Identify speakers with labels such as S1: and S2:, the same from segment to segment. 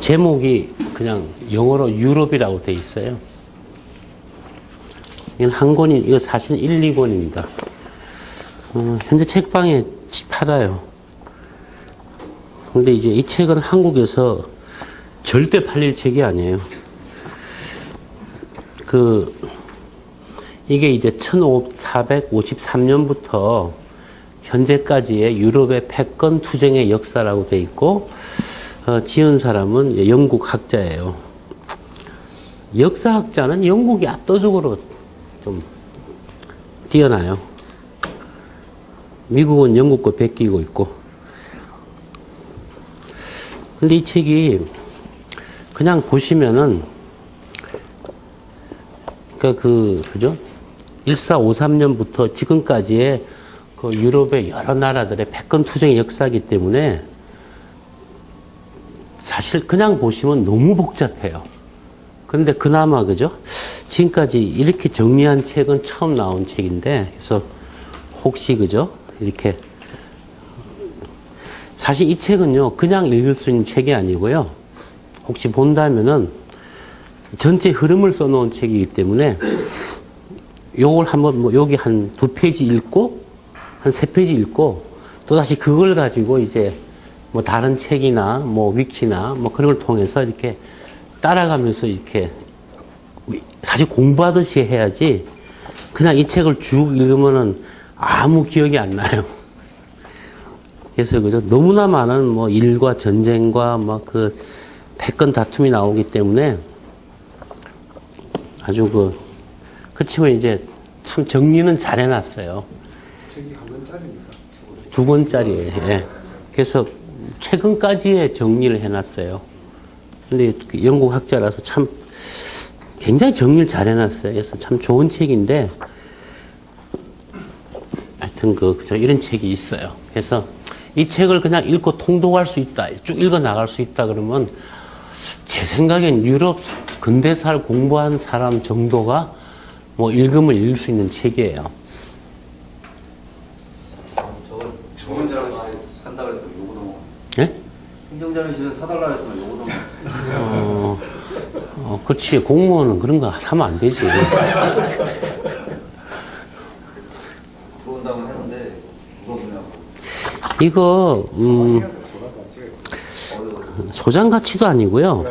S1: 제목이 그냥 영어로 유럽이라고 돼 있어요. 이건 한 권이, 이거 사실은 1, 2권입니다. 현재 책방에 팔아요. 근데 이제 이 책은 한국에서 절대 팔릴 책이 아니에요. 이게 이제 1453년부터 현재까지의 유럽의 패권 투쟁의 역사라고 돼 있고, 지은 사람은 영국 학자예요. 역사학자는 영국이 압도적으로 좀 뛰어나요. 미국은 영국 거 베끼고 있고. 근데 이 책이 그냥 보시면은, 그죠? 1453년부터 지금까지의 그 유럽의 여러 나라들의 패권 투쟁의 역사이기 때문에 사실 그냥 보시면 너무 복잡해요. 그런데 그나마, 그죠? 지금까지 이렇게 정리한 책은 처음 나온 책인데, 그래서 혹시, 그죠? 이렇게. 사실 이 책은요, 그냥 읽을 수 있는 책이 아니고요. 혹시 본다면은 전체 흐름을 써놓은 책이기 때문에 요걸 한번 여기 한 2페이지 읽고, 한 3페이지 읽고, 또다시 그걸 가지고 이제 다른 책이나 위키나 그런 걸 통해서 이렇게 따라가면서 이렇게 사실 공부하듯이 해야지 그냥 이 책을 쭉 읽으면은 아무 기억이 안 나요. 그래서 그죠? 너무나 많은 일과 전쟁과 패권 다툼이 나오기 때문에 아주 그치만 이제 참 정리는 잘 해놨어요.
S2: 책이 한 권짜리입니까?
S1: 2권짜리예요. 예. 그래서 최근까지의 정리를 해놨어요. 근데 영국 학자라서 참 굉장히 정리를 잘 해놨어요. 그래서 참 좋은 책인데, 하여튼 이런 책이 있어요. 그래서 이 책을 그냥 읽고 통독할 수 있다, 쭉 읽어 나갈 수 있다 그러면 제 생각엔 유럽 근대사를 공부한 사람 정도가 읽으면 읽을 수 있는 책이에요.
S3: 행정자를 산다 그랬더니 요거도 뭐.
S1: 예?
S3: 행정자를 사달라 그랬더니 요거도 뭐.
S1: 그렇지. 공무원은 그런 거 사면 안 되지.
S3: 들어온다고 했는데 물어보냐고.
S1: 이거 소장 가치도 아니고요.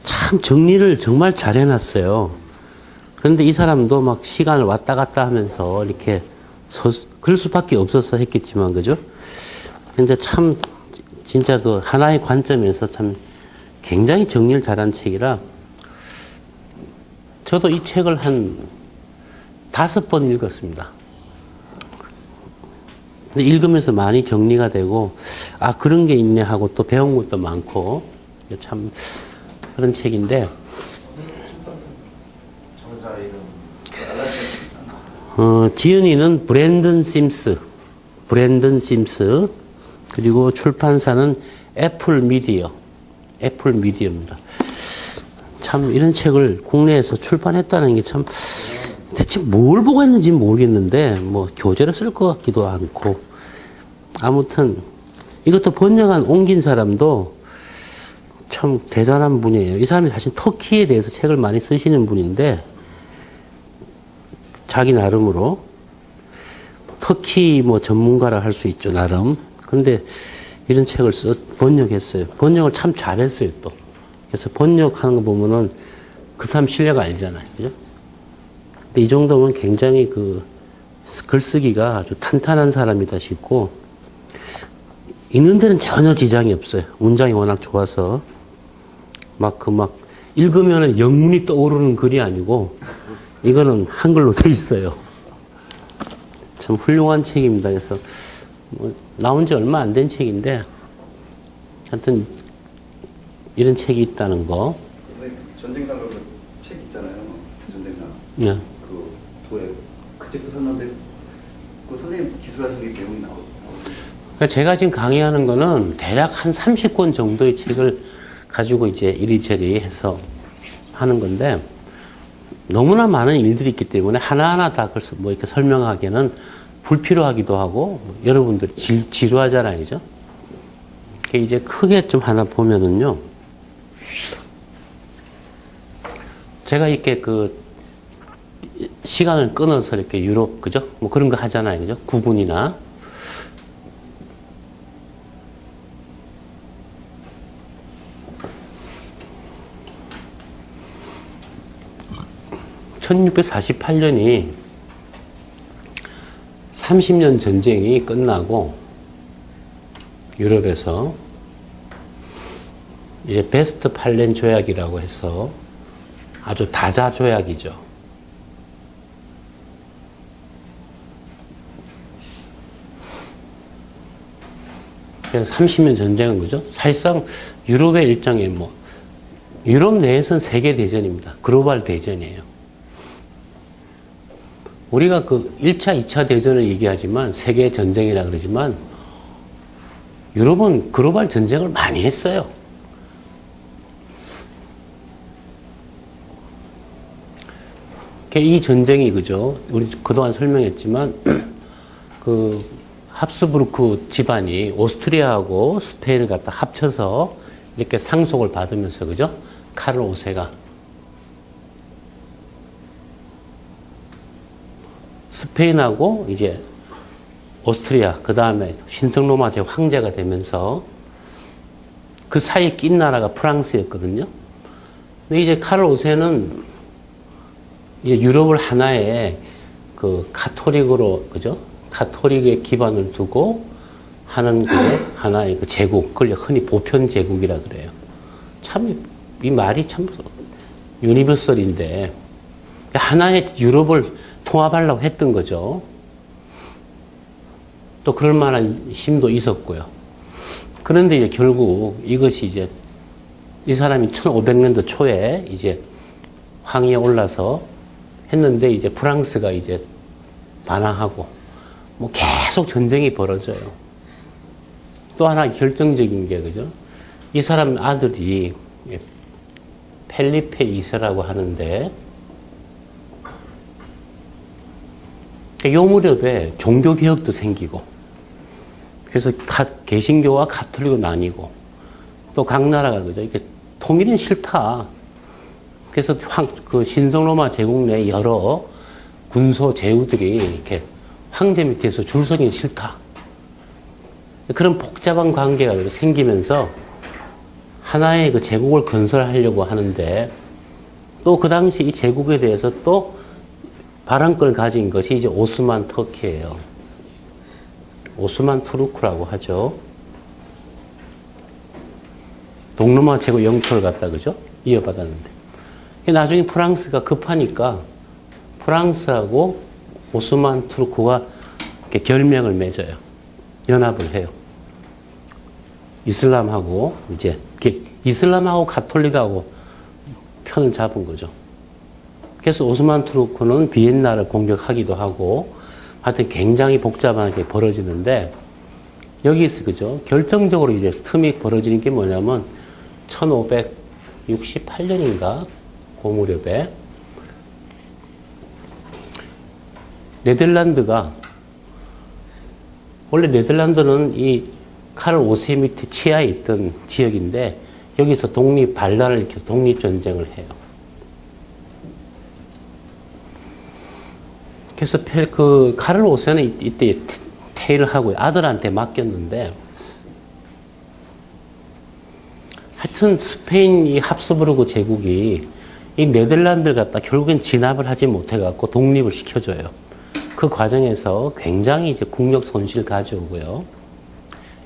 S1: 참 정리를 정말 잘 해놨어요. 그런데 이 사람도 막 시간을 왔다 갔다 하면서 이렇게 그럴 수밖에 없어서 했겠지만, 그죠? 근데 참 진짜 하나의 관점에서 참 굉장히 정리를 잘한 책이라, 저도 이 책을 한 5번 읽었습니다. 근데 읽으면서 많이 정리가 되고, 아, 그런 게 있네 하고 또 배운 것도 많고, 참 그런 책인데,
S3: 저자 이름.
S1: 지은이는 브랜든 심스. 그리고 출판사는 애플 미디어입니다. 참 이런 책을 국내에서 출판했다는 게 참 대체 뭘 보고 했는지 모르겠는데 교재로 쓸 것 같기도 않고, 아무튼 이것도 번역한 옮긴 사람도 참 대단한 분이에요. 이 사람이 사실 터키에 대해서 책을 많이 쓰시는 분인데, 자기 나름으로 터키 전문가라 할 수 있죠, 나름. 근데 이런 책을 번역했어요. 번역을 참 잘했어요, 또. 그래서 번역하는 거 보면은 그 사람 실력 알잖아요. 그죠? 근데 이 정도면 굉장히 글쓰기가 아주 탄탄한 사람이다 싶고, 읽는 데는 전혀 지장이 없어요. 문장이 워낙 좋아서. 읽으면은 영문이 떠오르는 글이 아니고, 이거는 한글로 돼 있어요. 참 훌륭한 책입니다. 그래서 나온 지 얼마 안 된 책인데, 하여튼 이런 책이 있다는 거.
S3: 전쟁상 책 있잖아요. 전쟁상.
S1: 네.
S3: 그 책도 샀는데 그 선생님 기술하신 게 내용이 나오고.
S1: 제가 지금 강의하는 거는 대략 한 30권 정도의 책을 가지고 이제 이리저리 해서 하는 건데, 너무나 많은 일들이 있기 때문에 하나하나 다 이렇게 설명하기에는 불필요하기도 하고, 여러분들이 지루하잖아요, 그죠? 이제 크게 좀 하나 보면은요, 제가 이렇게 그 시간을 끊어서 이렇게 유럽, 그죠? 뭐 그런 거 하잖아요. 그죠? 구분이나. (1648년이) 30년 전쟁이 끝나고 유럽에서 이제 베스트팔렌 조약이라고 해서 아주 다자 조약이죠. 그래서 30년 전쟁은 그죠? 사실상 유럽의 일종의 뭐 유럽 내에서는 세계 대전입니다. 글로벌 대전이에요. 우리가 그 1차, 2차 대전을 얘기하지만 세계 전쟁이라 그러지만 유럽은 글로벌 전쟁을 많이 했어요. 이 전쟁이 그죠? 우리 그동안 설명했지만 그 합스부르크 집안이 오스트리아하고 스페인을 갖다 합쳐서 이렇게 상속을 받으면서 그죠? 카를 5세가 스페인하고 이제 오스트리아, 그 다음에 신성로마 제황제가 되면서 그 사이에 낀 나라가 프랑스였거든요. 근데 이제 카를 5세는 이제 유럽을 하나의 그 카톨릭으로, 그죠? 카톨릭의 기반을 두고 하는 그 하나의 그 제국, 그걸 흔히 보편 제국이라 그래요. 참, 이 말이 참 유니버설인데, 하나의 유럽을 통합하려고 했던 거죠. 또 그럴 만한 힘도 있었고요. 그런데 이제 결국 이것이 이제 이 사람이 1500년도 초에 이제 황위에 올라서 했는데 이제 프랑스가 이제 반항하고 뭐 계속 전쟁이 벌어져요. 또 하나 결정적인 게 그죠? 이 사람 아들이 펠리페 2세라고 하는데 요 무렵에 종교개혁도 생기고 그래서 개신교와 가톨릭으로 나뉘고 또 각 나라가 그죠? 이게 통일은 싫다. 그래서 그 신성로마 제국 내 여러 군소 제후들이 이렇게 황제 밑에서 줄 서기는 싫다. 그런 복잡한 관계가 생기면서 하나의 그 제국을 건설하려고 하는데 또 그 당시 이 제국에 대해서 또 발언권을 가진 것이 이제 오스만 터키예요. 오스만 투르크라고 하죠. 동로마 제국 영토를 갖다 그죠? 이어받았는데 나중에 프랑스가 급하니까 프랑스하고 오스만 투르크가 이렇게 결명을 맺어요. 연합을 해요. 이슬람하고 이제 이슬람하고 가톨릭하고 편을 잡은 거죠. 그래서 오스만 투르크는 비엔나를 공격하기도 하고 하여튼 굉장히 복잡하게 벌어지는데 여기서 그죠? 결정적으로 이제 틈이 벌어지는 게 뭐냐면 1568년인가 그 무렵에 네덜란드가 원래 네덜란드는 이 카를 5세 밑에 치하에 있던 지역인데 여기서 반란을 일으켜 독립전쟁을 해요. 그래서 그 카를 5세는 이때 퇴위를 하고 아들한테 맡겼는데 하여튼 스페인 이 합스부르크 제국이 이 네덜란드를 갖다 결국엔 진압을 하지 못해갖고 독립을 시켜줘요. 그 과정에서 굉장히 이제 국력 손실을 가져오고요.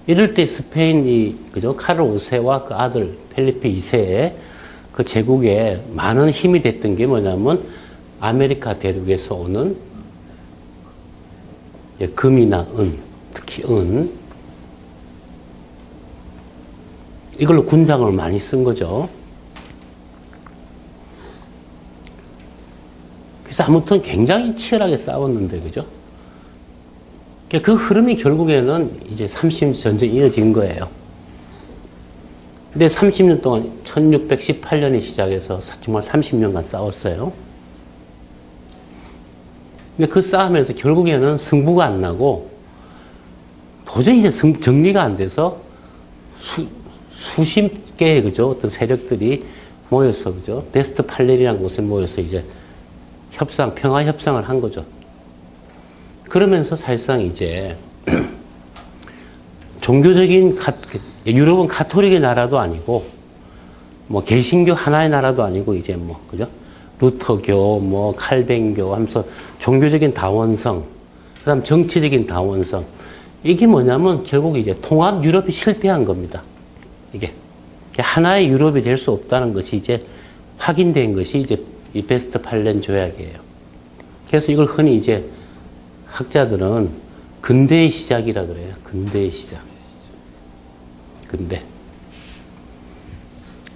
S1: 이럴 때 스페인이, 그죠? 카를 5세와 그 아들 펠리페 2세의 그 제국에 많은 힘이 됐던 게 뭐냐면 아메리카 대륙에서 오는 금이나 은, 특히 은, 이걸로 군장을 많이 쓴 거죠. 그래서 아무튼 굉장히 치열하게 싸웠는데, 그죠? 그 흐름이 결국에는 이제 30년 전쟁이 이어진 거예요. 근데 30년 동안 1618년에 시작해서 정말 30년간 싸웠어요. 근데 그 싸움에서 결국에는 승부가 안 나고 도저히 이제 정리가 안 돼서 수십 개의 그죠? 어떤 세력들이 모여서, 그죠? 베스트팔레르라는 곳에 모여서 이제 평화 협상을 한 거죠. 그러면서 사실상 이제 종교적인 유럽은 가톨릭의 나라도 아니고 뭐 개신교 하나의 나라도 아니고 이제 뭐 그죠? 루터교, 뭐 칼뱅교 하면서 종교적인 다원성, 그다음 정치적인 다원성. 이게 뭐냐면 결국 이제 통합 유럽이 실패한 겁니다. 이게 하나의 유럽이 될 수 없다는 것이 이제 확인된 것이 이제 이 베스트팔렌 조약이에요. 그래서 이걸 흔히 이제 학자들은 근대의 시작이라 그래요. 근대의 시작.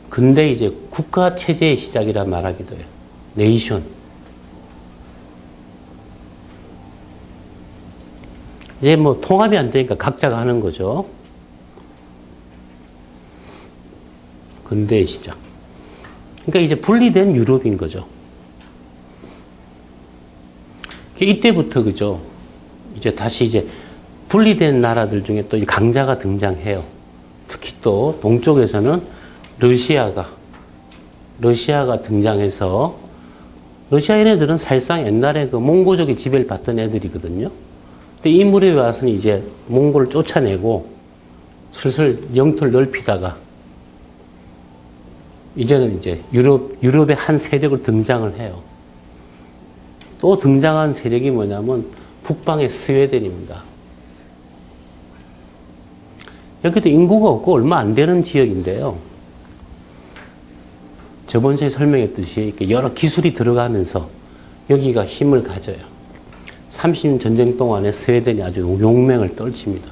S1: 근대 이제 국가 체제의 시작이라 말하기도 해요. 네이션. 이제 뭐 통합이 안 되니까 각자가 하는 거죠. 근대의 시작. 그러니까 이제 분리된 유럽인 거죠. 이때부터 그죠. 이제 다시 이제 분리된 나라들 중에 또 강자가 등장해요. 특히 또 동쪽에서는 러시아가 등장해서 러시아 얘네들은 사실상 옛날에 그 몽고족의 지배를 받던 애들이거든요. 근데 이 무렵에 와서는 이제 몽골을 쫓아내고 슬슬 영토를 넓히다가 이제는 이제 유럽의 한 세력을 등장을 해요. 또 등장한 세력이 뭐냐면 북방의 스웨덴입니다. 여기도 인구가 없고 얼마 안 되는 지역인데요. 저번 주에 설명했듯이 이렇게 여러 기술이 들어가면서 여기가 힘을 가져요. 30년 전쟁 동안에 스웨덴이 아주 용맹을 떨칩니다.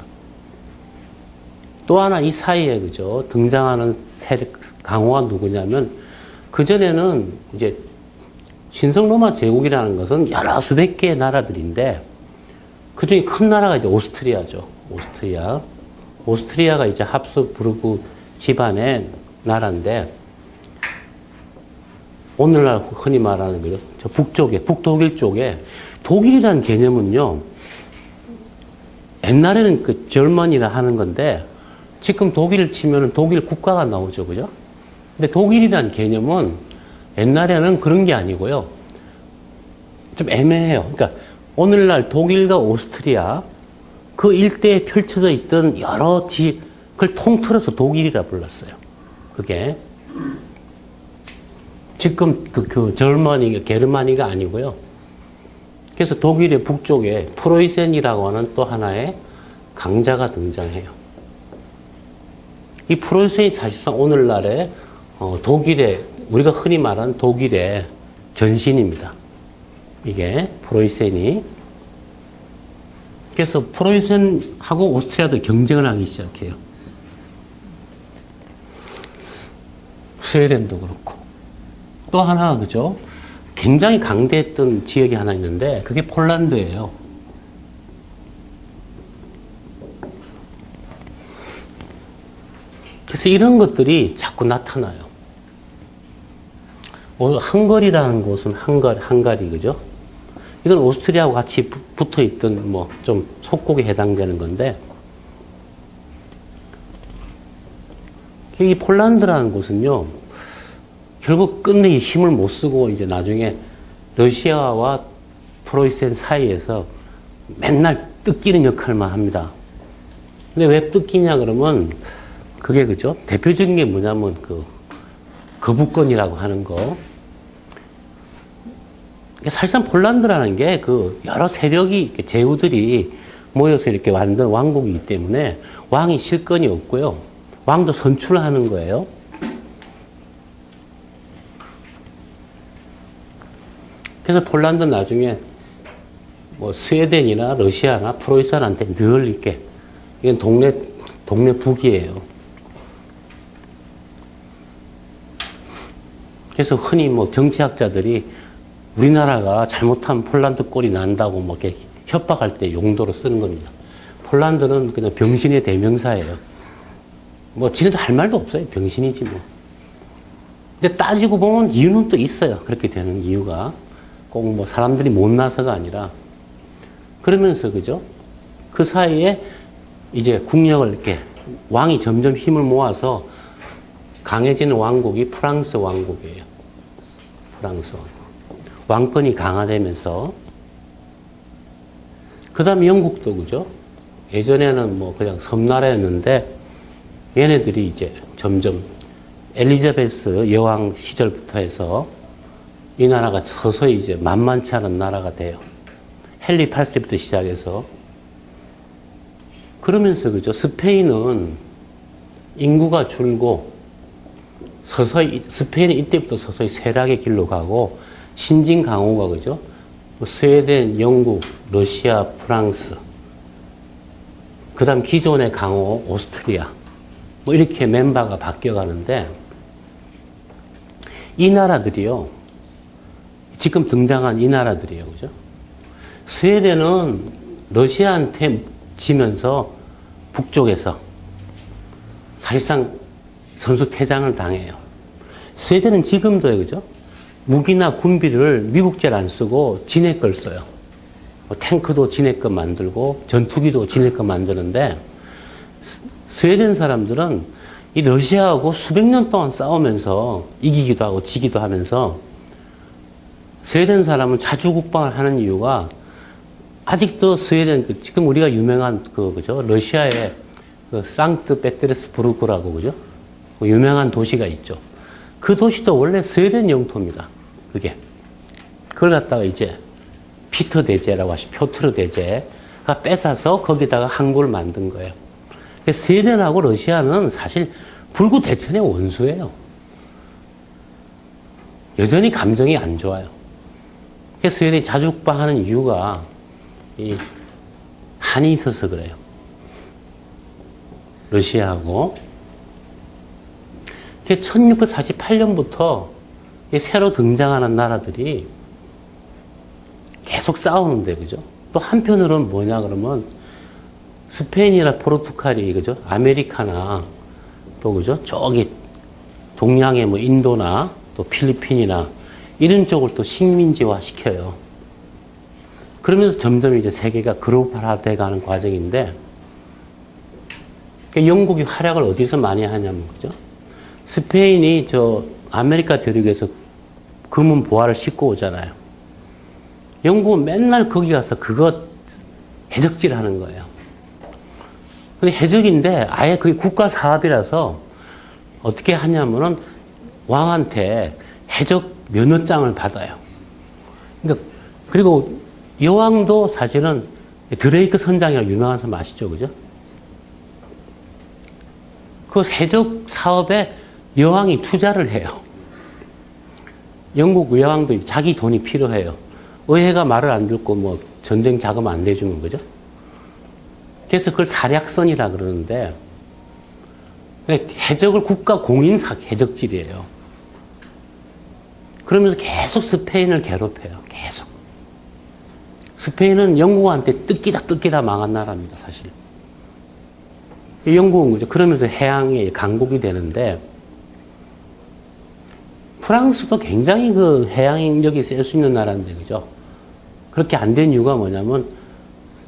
S1: 또 하나 이 사이에 그죠 등장하는 세력 강호가 누구냐면 그전에는 이제 신성 로마 제국이라는 것은 여러 수백 개의 나라들인데 그중에 큰 나라가 이제 오스트리아죠. 오스트리아가 이제 합스부르크 집안의 나라인데 오늘날 흔히 말하는 거죠. 저 북쪽에 북독일 쪽에 독일이라는 개념은요. 옛날에는 그 절먼이라 하는 건데 지금 독일을 치면 독일 국가가 나오죠. 그죠? 근데 독일이라는 개념은 옛날에는 그런 게 아니고요. 좀 애매해요. 그러니까 오늘날 독일과 오스트리아 그 일대에 펼쳐져 있던 여러 그걸 통틀어서 독일이라 불렀어요. 그게 지금 그 절머니, 게르마니가 아니고요. 그래서 독일의 북쪽에 프로이센이라고 하는 또 하나의 강자가 등장해요. 이 프로이센이 사실상 오늘날의 독일의 우리가 흔히 말하는 독일의 전신입니다. 이게 프로이센이. 그래서 프로이센하고 오스트리아도 경쟁을 하기 시작해요. 스웨덴도 그렇고. 또 하나, 그죠? 굉장히 강대했던 지역이 하나 있는데, 그게 폴란드예요. 그래서 이런 것들이 자꾸 나타나요. 헝가리라는 곳은 헝가리, 그죠? 이건 오스트리아하고 같이 붙어 있던 뭐 좀 속국에 해당되는 건데, 이 폴란드라는 곳은요, 결국 끝내 힘을 못 쓰고 이제 나중에 러시아와 프로이센 사이에서 맨날 뜯기는 역할만 합니다. 근데 왜 뜯기냐 그러면 그게 그죠? 대표적인 게 뭐냐면 그 거부권이라고 하는 거. 사실상 폴란드라는 게 그 여러 세력이 제후들이 모여서 이렇게 만든 왕국이기 때문에 왕이 실권이 없고요. 왕도 선출하는 거예요. 그래서 폴란드는 나중에 뭐 스웨덴이나 러시아나 프로이센한테 늘 이렇게 이건 동네 북이에요. 그래서 흔히 뭐 정치학자들이 우리나라가 잘못하면 폴란드 꼴이 난다고 뭐 이렇게 협박할 때 용도로 쓰는 겁니다. 폴란드는 그냥 병신의 대명사예요. 뭐 지네도 할 말도 없어요. 병신이지 뭐. 근데 따지고 보면 이유는 또 있어요. 그렇게 되는 이유가. 꼭 뭐 사람들이 못나서가 아니라. 그러면서 그죠? 그 사이에 이제 국력을 이렇게 왕이 점점 힘을 모아서 강해지는 왕국이 프랑스 왕국이에요. 프랑스 왕국. 왕권이 강화되면서, 그 다음에 영국도 그죠? 예전에는 뭐 그냥 섬나라였는데, 얘네들이 이제 점점 엘리자베스 여왕 시절부터 해서 이 나라가 서서히 이제 만만치 않은 나라가 돼요. 헨리 8세부터 시작해서. 그러면서 그죠? 스페인은 인구가 줄고 서서히, 스페인은 이때부터 서서히 쇠락의 길로 가고 신진 강호가 그죠? 스웨덴, 영국, 러시아, 프랑스, 그 다음 기존의 강호, 오스트리아, 뭐 이렇게 멤버가 바뀌어가는데, 이 나라들이요, 지금 등장한 이 나라들이에요, 그죠? 스웨덴은 러시아한테 지면서 북쪽에서 사실상 선수 퇴장을 당해요. 스웨덴은 지금도요, 그죠? 무기나 군비를 미국제를 안 쓰고 지네 걸 써요. 탱크도 지네 거 만들고 전투기도 지네 거 만드는데, 스웨덴 사람들은 이 러시아하고 수백 년 동안 싸우면서 이기기도 하고 지기도 하면서, 스웨덴 사람은 자주 국방을 하는 이유가, 아직도 스웨덴, 지금 우리가 유명한 그죠? 러시아의 상트 페테르스부르크라고, 그죠? 유명한 도시가 있죠. 그 도시도 원래 스웨덴 영토입니다. 그게. 그걸 갖다가 이제 피터 대제라고 하시죠. 표트르 대제가 뺏어서 거기다가 항구를 만든 거예요. 스웨덴하고 러시아는 사실 불구대천의 원수예요. 여전히 감정이 안 좋아요. 그래서 스웨덴이 자주 국방하는 이유가 이 한이 있어서 그래요. 러시아하고. 1648년부터 새로 등장하는 나라들이 계속 싸우는데, 그죠? 또 한편으로는 뭐냐, 그러면 스페인이나 포르투갈이, 그죠? 아메리카나 또, 그죠? 저기 동양의 뭐 인도나 또 필리핀이나 이런 쪽을 또 식민지화 시켜요. 그러면서 점점 이제 세계가 글로벌화 돼 가는 과정인데, 영국이 활약을 어디서 많이 하냐면, 그죠? 스페인이 저 아메리카 대륙에서 금은 보화를 싣고 오잖아요. 영국은 맨날 거기 가서 그거 해적질 하는 거예요. 근데 해적인데 아예 그게 국가 사업이라서 어떻게 하냐면은 왕한테 해적 면허장을 받아요. 그러니까 그리고 여왕도 사실은 드레이크 선장이라고 유명한 사람 아시죠? 그죠? 그 해적 사업에 여왕이 투자를 해요. 영국 여왕도 자기 돈이 필요해요. 의회가 말을 안 듣고 뭐 전쟁 자금 안 내주는 거죠. 그래서 그걸 사략선이라 그러는데, 해적을 국가 공인사 해적질이에요. 그러면서 계속 스페인을 괴롭혀요. 계속. 스페인은 영국한테 뜯기다 망한 나라입니다, 사실. 영국은 그죠. 그러면서 해양의 강국이 되는데, 프랑스도 굉장히 그 해양력이 셀 수 있는 나라인데, 그죠? 그렇게 안 된 이유가 뭐냐면,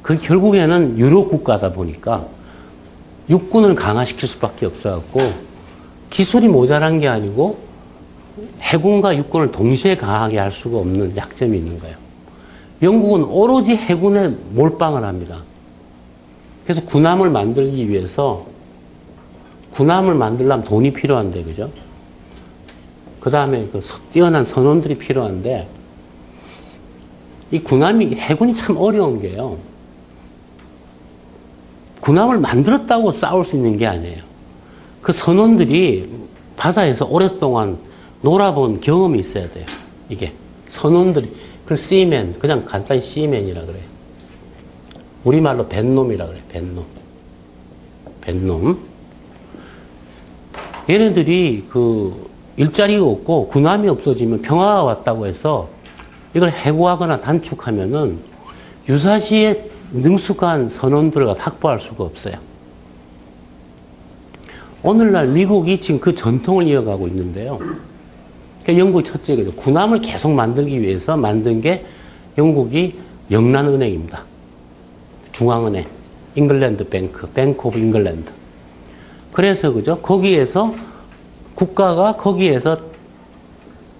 S1: 그 결국에는 유럽 국가다 보니까 육군을 강화시킬 수밖에 없어갖고, 기술이 모자란 게 아니고, 해군과 육군을 동시에 강하게 할 수가 없는 약점이 있는 거예요. 영국은 오로지 해군에 몰빵을 합니다. 그래서 군함을 만들기 위해서, 군함을 만들려면 돈이 필요한데, 그죠? 그 다음에 그 뛰어난 선원들이 필요한데, 이 군함이, 해군이 참 어려운 게요. 군함을 만들었다고 싸울 수 있는 게 아니에요. 그 선원들이 바다에서 오랫동안 놀아본 경험이 있어야 돼요. 이게. 선원들이. 그 씨맨, 그냥 간단히 씨맨이라 그래요. 우리말로 뱃놈이라 그래요. 뱃놈. 뱃놈. 얘네들이 그 일자리가 없고 군함이 없어지면 평화가 왔다고 해서 이걸 해고하거나 단축하면은 유사시에 능숙한 선원들을 확보할 수가 없어요. 오늘날 미국이 지금 그 전통을 이어가고 있는데요. 그러니까 영국이 첫째, 그죠. 군함을 계속 만들기 위해서 만든 게 영국이 영란은행입니다. 중앙은행, 잉글랜드 뱅크, 뱅크 오브 잉글랜드. 그래서, 그죠. 거기에서 국가가 거기에서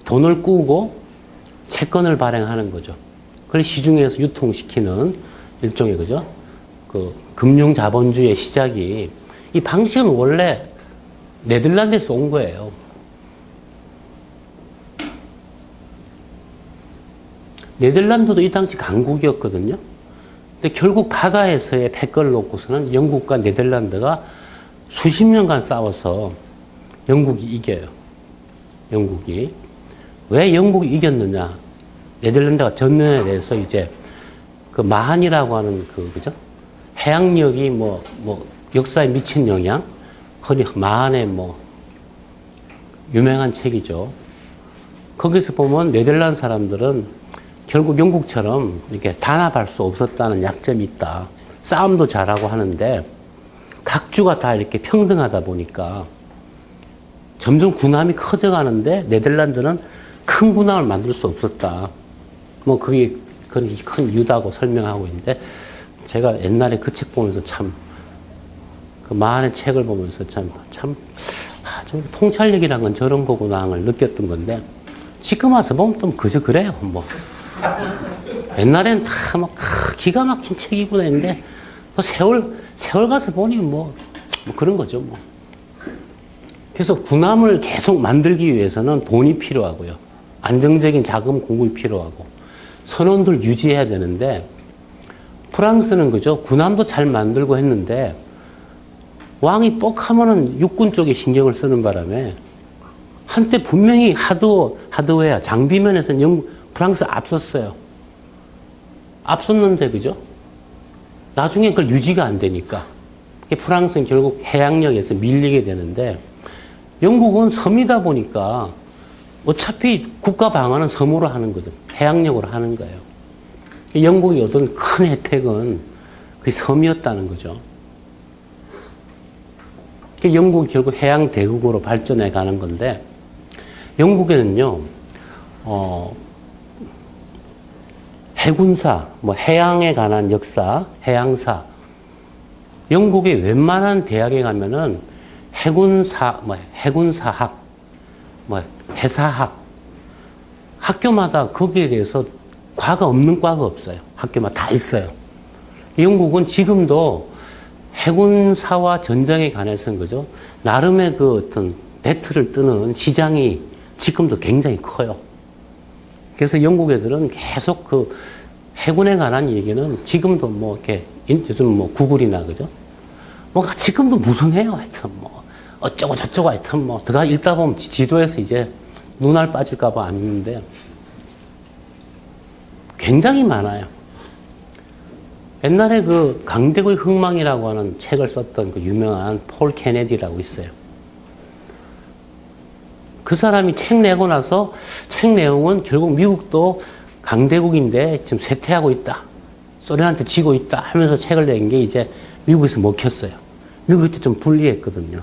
S1: 돈을 꾸고 채권을 발행하는 거죠. 그걸 시중에서 유통시키는 일종의 그죠? 그 금융 자본주의의 시작이 이 방식은 원래 네덜란드에서 온 거예요. 네덜란드도 이 당시 강국이었거든요. 근데 결국 바다에서의 패권을 놓고서는 영국과 네덜란드가 수십 년간 싸워서 영국이 이겨요. 영국이. 왜 영국이 이겼느냐? 네덜란드가 전면에 대해서 이제 그 마한이라고 하는 그죠? 해양력이 역사에 미친 영향? 흔히 마한의 유명한 책이죠. 거기서 보면 네덜란드 사람들은 결국 영국처럼 이렇게 단합할 수 없었다는 약점이 있다. 싸움도 잘하고 하는데 각주가 다 이렇게 평등하다 보니까 점점 군함이 커져가는데 네덜란드는 큰 군함을 만들 수 없었다. 그게 큰 이유다고 설명하고 있는데 제가 옛날에 그 책 보면서 참 그 마한의 책을 보면서 참 통찰력이란 건 저런 거구나를 느꼈던 건데 지금 와서 보면 좀 그저 그래요. 옛날엔 다 기가 막힌 책이구나 했는데 또 세월 가서 보니 그런 거죠. 그래서 군함을 계속 만들기 위해서는 돈이 필요하고요. 안정적인 자금 공급이 필요하고 선원들 유지해야 되는데 프랑스는 그죠? 군함도 잘 만들고 했는데 왕이 뻑하면은 육군 쪽에 신경을 쓰는 바람에 한때 분명히 하드웨어, 장비면에서는 프랑스 앞섰어요. 앞섰는데, 그죠? 나중에 그걸 유지가 안 되니까. 프랑스는 결국 해양력에서 밀리게 되는데, 영국은 섬이다 보니까 어차피 국가 방어는 섬으로 하는 거죠. 해양력으로 하는 거예요. 영국이 얻은 큰 혜택은 그 섬이었다는 거죠. 영국이 결국 해양 대국으로 발전해 가는 건데, 영국에는요, 해군사, 해양에 관한 역사, 해양사. 영국의 웬만한 대학에 가면은 해군사학, 해사학. 학교마다 거기에 대해서 과가 없는 과가 없어요. 학교마다 다 있어요. 영국은 지금도 해군사와 전쟁에 관해서는 그죠? 나름의 그 어떤 배틀을 뜨는 시장이 지금도 굉장히 커요. 그래서 영국 애들은 계속 그 해군에 관한 얘기는 지금도 이렇게 요즘 구글이나 그죠? 지금도 무성해요. 하여튼 어쩌고 저쩌고 하여튼 들어가 읽다 보면 지도에서 이제 눈알 빠질까봐 안 읽는데 굉장히 많아요. 옛날에 그 강대국의 흥망이라고 하는 책을 썼던 그 유명한 폴 케네디라고 있어요. 그 사람이 책 내고 나서 책 내용은 결국 미국도 강대국인데 지금 쇠퇴하고 있다. 소련한테 지고 있다 하면서 책을 낸 게 이제 미국에서 먹혔어요. 미국이 그때 좀 불리했거든요.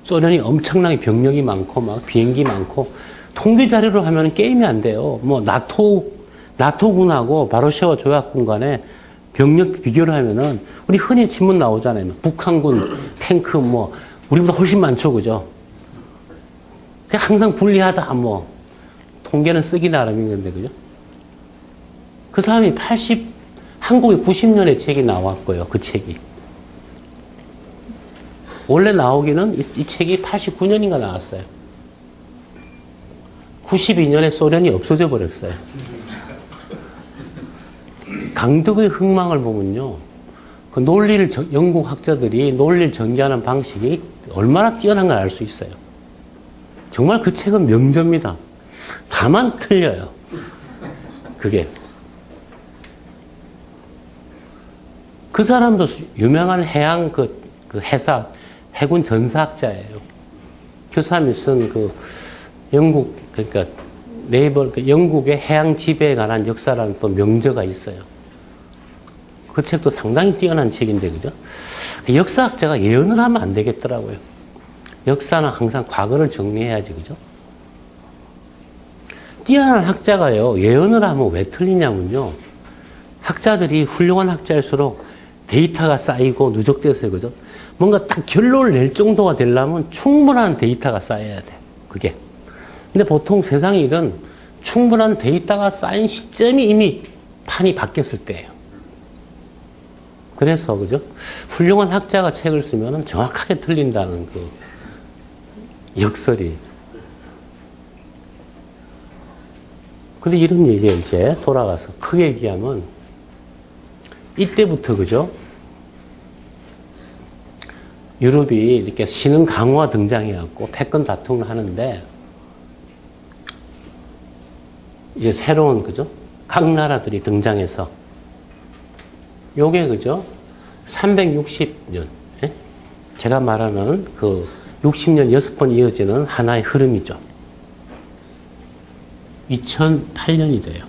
S1: 소련이 엄청나게 병력이 많고 비행기 많고 통계 자료로 하면 게임이 안 돼요. 나토군하고 바르샤와 조약군 간에 병력 비교를 하면은 우리 흔히 신문 나오잖아요. 북한군 탱크 우리보다 훨씬 많죠, 그죠? 항상 불리하다 통계는 쓰기 나름인 건데, 그죠? 그 사람이 한국에 90년에 책이 나왔고요, 그 책이. 원래 나오기는 이 책이 89년인가 나왔어요. 92년에 소련이 없어져 버렸어요. 강덕의 흥망을 보면요. 그 영국 학자들이 논리를 전개하는 방식이 얼마나 뛰어난 걸 알 수 있어요. 정말 그 책은 명저입니다. 다만 틀려요. 그게. 그 사람도 유명한 해양 해사, 해군 전사학자예요. 그 사람이 쓴 영국의 해양 지배에 관한 역사라는 또 명저가 있어요. 그 책도 상당히 뛰어난 책인데, 그죠? 역사학자가 예언을 하면 안 되겠더라고요. 역사는 항상 과거를 정리해야지, 그죠? 뛰어난 학자가요, 예언을 하면 왜 틀리냐면요. 학자들이 훌륭한 학자일수록 데이터가 쌓이고 누적돼서요, 그죠? 뭔가 딱 결론을 낼 정도가 되려면 충분한 데이터가 쌓여야 돼. 그게. 근데 보통 세상 일은 충분한 데이터가 쌓인 시점이 이미 판이 바뀌었을 때예요. 그래서 그죠? 훌륭한 학자가 책을 쓰면 정확하게 틀린다는 그 역설이. 근데 이런 얘기에 이제 돌아가서 크게 얘기하면 이때부터 그죠? 유럽이 이렇게 신흥 강호가 등장해갖고 패권 다툼을 하는데 이제 새로운 그죠? 각 나라들이 등장해서 요게 그죠? 360년 예? 제가 말하는 그 60년 6번 이어지는 하나의 흐름이죠. 2008년이 돼요.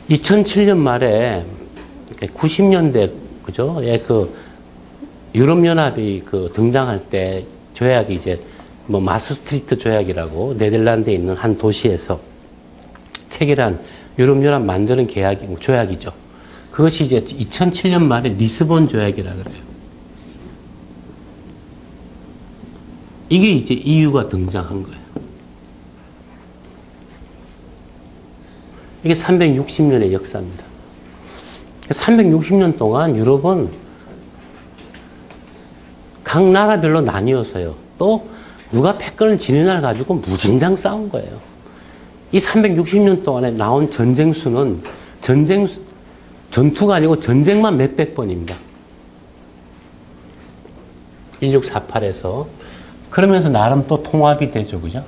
S1: 2007년 말에 90년대 그죠? 예, 그 유럽 연합이 그 등장할 때 조약이 이제 뭐 마스트리트 조약이라고 네덜란드에 있는 한 도시에서 체결한 유럽 연합 만드는 조약이죠. 그것이 이제 2007년 말에 리스본 조약이라 그래요. 이게 이제 EU가 등장한 거예요. 이게 360년의 역사입니다. 360년 동안 유럽은 각 나라별로 나뉘어서요. 또 누가 패권을 지는 날 가지고 무진장 싸운 거예요. 이 360년 동안에 나온 전쟁 수는 전투가 아니고 전쟁만 몇백 번입니다. 1648에서. 그러면서 나름 또 통합이 되죠. 그죠?